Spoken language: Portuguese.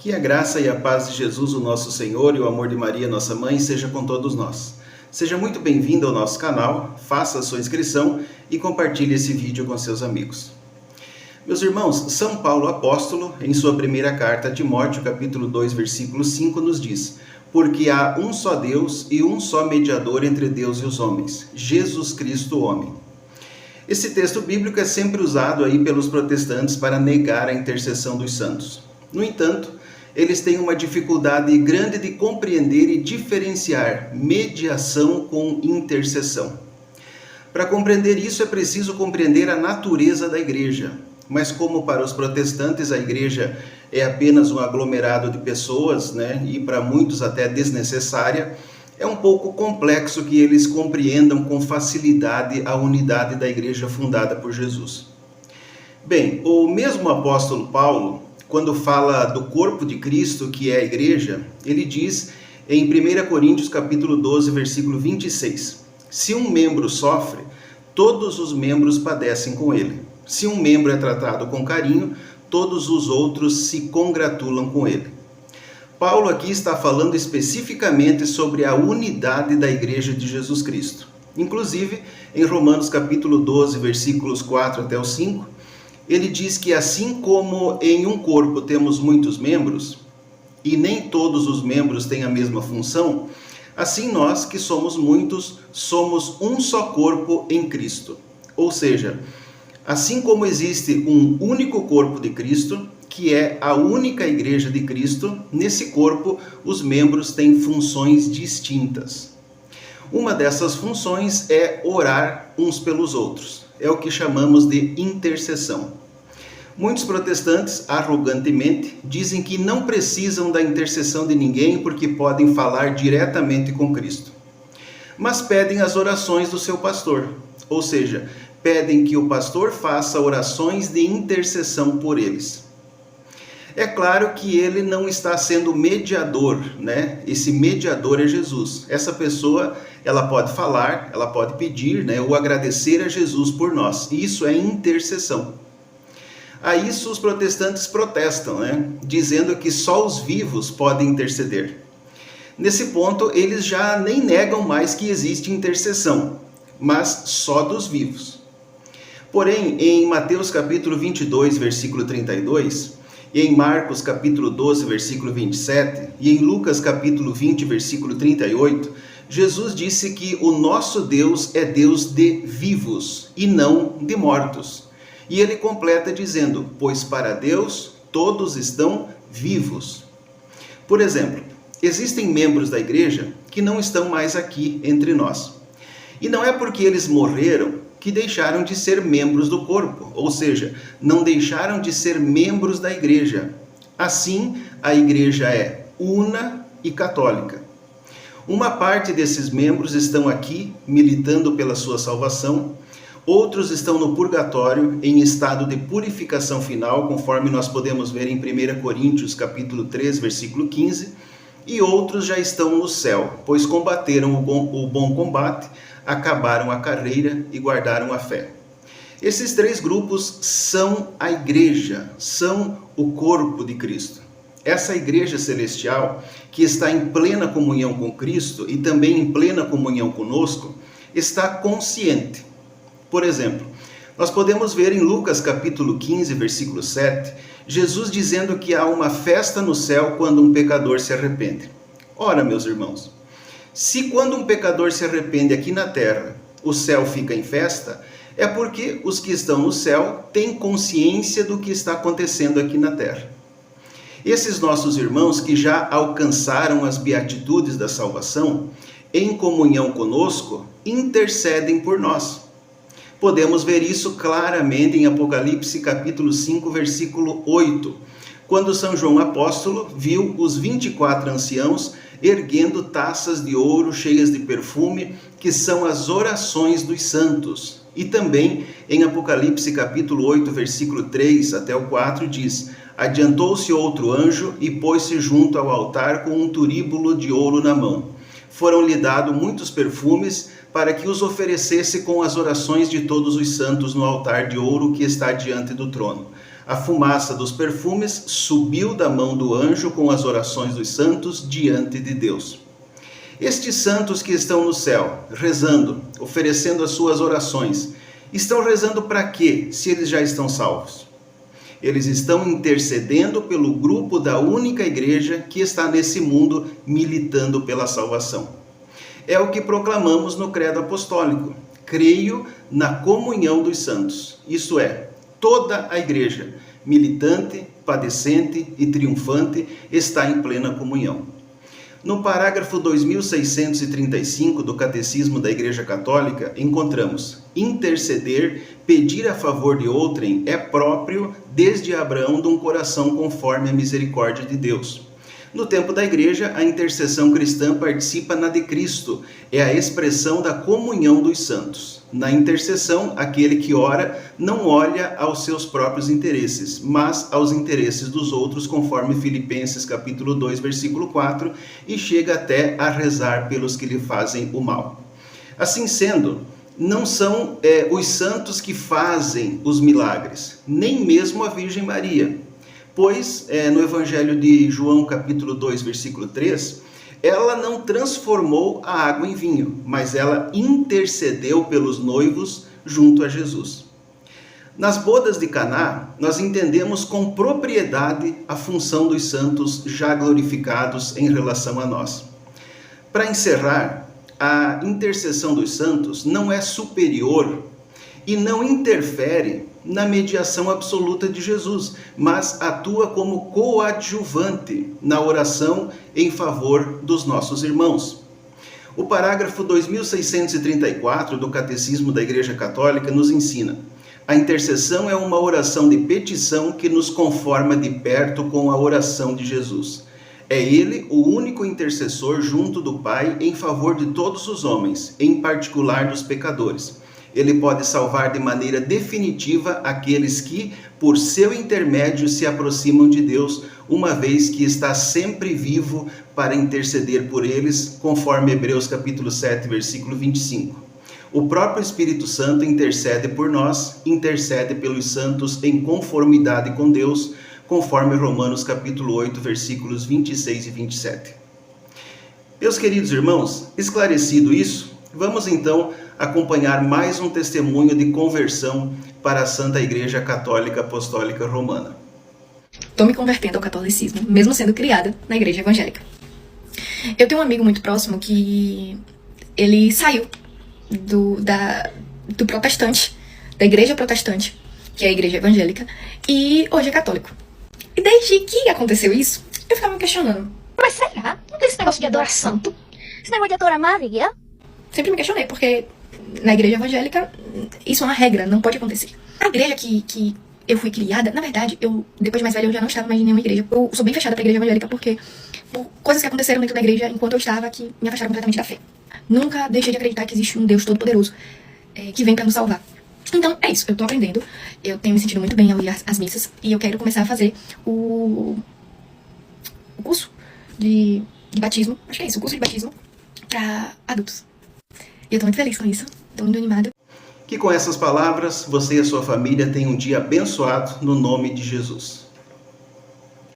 Que a graça e a paz de Jesus, o nosso Senhor, e o amor de Maria, nossa mãe, seja com todos nós. Seja muito bem-vindo ao nosso canal, faça a sua inscrição e compartilhe esse vídeo com seus amigos. Meus irmãos, São Paulo apóstolo, em sua primeira carta a Timóteo, capítulo 2, versículo 5, nos diz: porque há um só Deus e um só mediador entre Deus e os homens, Jesus Cristo, homem. Esse texto bíblico é sempre usado aí pelos protestantes para negar a intercessão dos santos. No entanto, eles têm uma dificuldade grande de compreender e diferenciar mediação com intercessão. Para compreender isso é preciso compreender a natureza da igreja. Mas como para os protestantes a igreja é apenas um aglomerado de pessoas, e para muitos até desnecessária, é um pouco complexo que eles compreendam com facilidade a unidade da igreja fundada por Jesus. Bem, o mesmo apóstolo Paulo, quando fala do corpo de Cristo, que é a igreja, ele diz em 1 Coríntios capítulo 12, versículo 26, se um membro sofre, todos os membros padecem com ele. Se um membro é tratado com carinho, todos os outros se congratulam com ele. Paulo aqui está falando especificamente sobre a unidade da igreja de Jesus Cristo. Inclusive, em Romanos capítulo 12, versículos 4 até o 5, ele diz que assim como em um corpo temos muitos membros, e nem todos os membros têm a mesma função, assim nós, que somos muitos, somos um só corpo em Cristo. Ou seja, assim como existe um único corpo de Cristo, que é a única igreja de Cristo, nesse corpo os membros têm funções distintas. Uma dessas funções é orar uns pelos outros. É o que chamamos de intercessão. Muitos protestantes, arrogantemente, dizem que não precisam da intercessão de ninguém porque podem falar diretamente com Cristo. Mas pedem as orações do seu pastor, ou seja, pedem que o pastor faça orações de intercessão por eles. É claro que ele não está sendo mediador, Esse mediador é Jesus. Essa pessoa, ela pode falar, ela pode pedir, ou agradecer a Jesus por nós. Isso é intercessão. A isso os protestantes protestam, dizendo que só os vivos podem interceder. Nesse ponto, eles já nem negam mais que existe intercessão, mas só dos vivos. Porém, em Mateus capítulo 22, versículo 32, e em Marcos capítulo 12, versículo 27, e em Lucas capítulo 20, versículo 38, Jesus disse que o nosso Deus é Deus de vivos e não de mortos. E ele completa dizendo, pois para Deus todos estão vivos. Por exemplo, existem membros da igreja que não estão mais aqui entre nós. E não é porque eles morreram que deixaram de ser membros do corpo, ou seja, não deixaram de ser membros da igreja. Assim, a igreja é una e católica. Uma parte desses membros estão aqui, militando pela sua salvação, outros estão no purgatório, em estado de purificação final, conforme nós podemos ver em 1 Coríntios capítulo 3, versículo 15, e outros já estão no céu, pois combateram o bom combate, acabaram a carreira e guardaram a fé. Esses três grupos são a igreja, são o corpo de Cristo. Essa igreja celestial, que está em plena comunhão com Cristo e também em plena comunhão conosco, está consciente. Por exemplo, nós podemos ver em Lucas capítulo 15, versículo 7, Jesus dizendo que há uma festa no céu quando um pecador se arrepende. Ora, meus irmãos, se quando um pecador se arrepende aqui na terra, o céu fica em festa, é porque os que estão no céu têm consciência do que está acontecendo aqui na terra. Esses nossos irmãos que já alcançaram as beatitudes da salvação, em comunhão conosco, intercedem por nós. Podemos ver isso claramente em Apocalipse capítulo 5, versículo 8, quando São João apóstolo viu os 24 anciãos erguendo taças de ouro cheias de perfume, que são as orações dos santos. E também em Apocalipse capítulo 8, versículo 3 até o 4 diz, adiantou-se outro anjo e pôs-se junto ao altar com um turíbulo de ouro na mão. Foram-lhe dados muitos perfumes para que os oferecesse com as orações de todos os santos no altar de ouro que está diante do trono. A fumaça dos perfumes subiu da mão do anjo com as orações dos santos diante de Deus. Estes santos que estão no céu, rezando, oferecendo as suas orações, estão rezando para quê, se eles já estão salvos? Eles estão intercedendo pelo grupo da única igreja que está nesse mundo militando pela salvação. É o que proclamamos no Credo Apostólico. Creio na comunhão dos santos, isto é, toda a igreja, militante, padecente e triunfante, está em plena comunhão. No parágrafo 2635 do Catecismo da Igreja Católica, encontramos: interceder, pedir a favor de outrem, é próprio, desde Abraão, de um coração conforme a misericórdia de Deus. No tempo da Igreja, a intercessão cristã participa na de Cristo, é a expressão da comunhão dos santos. Na intercessão, aquele que ora não olha aos seus próprios interesses, mas aos interesses dos outros, conforme Filipenses capítulo 2, versículo 4, e chega até a rezar pelos que lhe fazem o mal. Assim sendo, não são os santos que fazem os milagres, nem mesmo a Virgem Maria. Pois, no Evangelho de João, capítulo 2, versículo 3, ela não transformou a água em vinho, mas ela intercedeu pelos noivos junto a Jesus. Nas bodas de Caná, nós entendemos com propriedade a função dos santos já glorificados em relação a nós. Para encerrar, a intercessão dos santos não é superior e não interfere na mediação absoluta de Jesus, mas atua como coadjuvante na oração em favor dos nossos irmãos. O parágrafo 2634 do Catecismo da Igreja Católica nos ensina: a intercessão é uma oração de petição que nos conforma de perto com a oração de Jesus. É ele o único intercessor junto do Pai em favor de todos os homens, em particular dos pecadores. Ele pode salvar de maneira definitiva aqueles que, por seu intermédio, se aproximam de Deus, uma vez que está sempre vivo para interceder por eles, conforme Hebreus capítulo 7, versículo 25. O próprio Espírito Santo intercede por nós, intercede pelos santos em conformidade com Deus, conforme Romanos capítulo 8, versículos 26 e 27. Meus queridos irmãos, esclarecido isso, vamos então acompanhar mais um testemunho de conversão para a Santa Igreja Católica Apostólica Romana. Estou me convertendo ao catolicismo, mesmo sendo criada na igreja evangélica. Eu tenho um amigo muito próximo que ele saiu do protestante, da igreja protestante, que é a igreja evangélica, e hoje é católico. E desde que aconteceu isso, eu ficava me questionando. Mas será? Não tem esse negócio de adorar santo? Esse negócio de adorar Maria? Sempre me questionei, porque na igreja evangélica isso é uma regra, não pode acontecer. A igreja que eu fui criada, na verdade, depois de mais velha, eu já não estava mais em nenhuma igreja. Eu sou bem fechada pra igreja evangélica porque por coisas que aconteceram dentro da igreja enquanto eu estava que me afastaram completamente da fé. Nunca deixei de acreditar que existe um Deus todo-poderoso que vem pra nos salvar. Então, é isso, eu tô aprendendo, eu tenho me sentido muito bem ao ir às missas e eu quero começar a fazer o curso de batismo, acho que é isso, o curso de batismo pra adultos. E eu tô muito feliz com isso, tô muito animada. Que com essas palavras, você e a sua família tenham um dia abençoado no nome de Jesus.